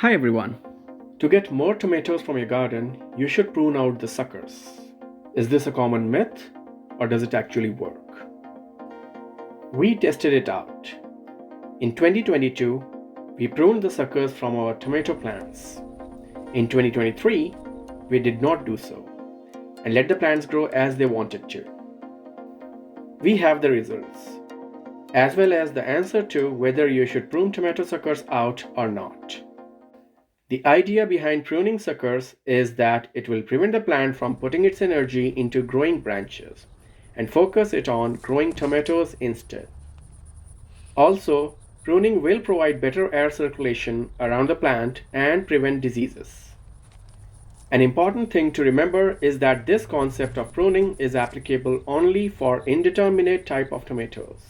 Hi everyone. To get more tomatoes from your garden, you should prune out the suckers. Is this a common myth or does it actually work? We tested it out. In 2022, we pruned the suckers from our tomato plants. In 2023, we did not do so and let the plants grow as they wanted to. We have the results, as well as the answer to whether you should prune tomato suckers out or not. The idea behind pruning suckers is that it will prevent the plant from putting its energy into growing branches and focus it on growing tomatoes instead. Also, pruning will provide better air circulation around the plant and prevent diseases. An important thing to remember is that this concept of pruning is applicable only for indeterminate type of tomatoes.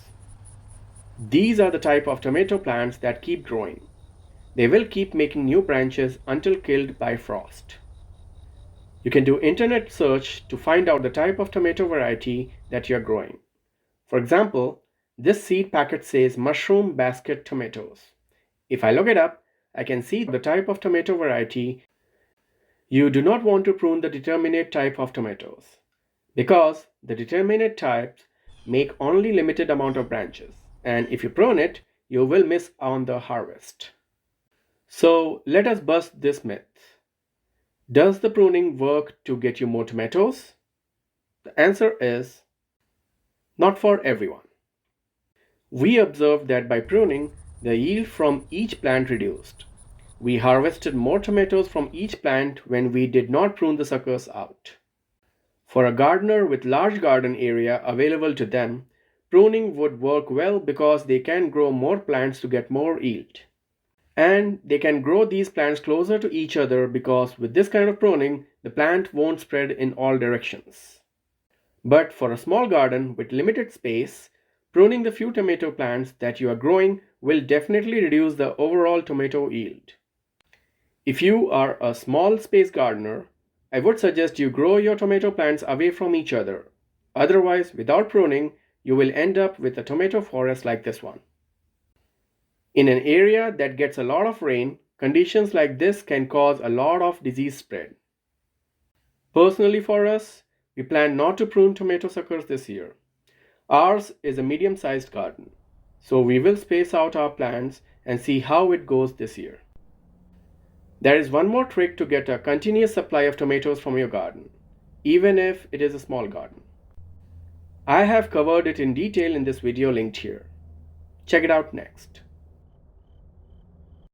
These are the type of tomato plants that keep growing. They will keep making new branches until killed by frost. You can do internet search to find out the type of tomato variety that you're growing. For example, this seed packet says mushroom basket tomatoes. If I look it up, I can see the type of tomato variety. You do not want to prune the determinate type of tomatoes because the determinate types make only limited amount of branches, and if you prune it, you will miss on the harvest. So let us bust this myth. Does the pruning work to get you more tomatoes? The answer is not for everyone. We observed that by pruning, the yield from each plant reduced. We harvested more tomatoes from each plant when we did not prune the suckers out. For a gardener with large garden area available to them, pruning would work well because they can grow more plants to get more yield. And they can grow these plants closer to each other because with this kind of pruning, the plant won't spread in all directions. But for a small garden with limited space, pruning the few tomato plants that you are growing will definitely reduce the overall tomato yield. If you are a small space gardener, I would suggest you grow your tomato plants away from each other. Otherwise, without pruning, you will end up with a tomato forest like this one. In an area that gets a lot of rain, conditions like this can cause a lot of disease spread. Personally for us, we plan not to prune tomato suckers this year. Ours is a medium-sized garden, so we will space out our plants and see how it goes this year. There is one more trick to get a continuous supply of tomatoes from your garden, even if it is a small garden. I have covered it in detail in this video linked here. Check it out next.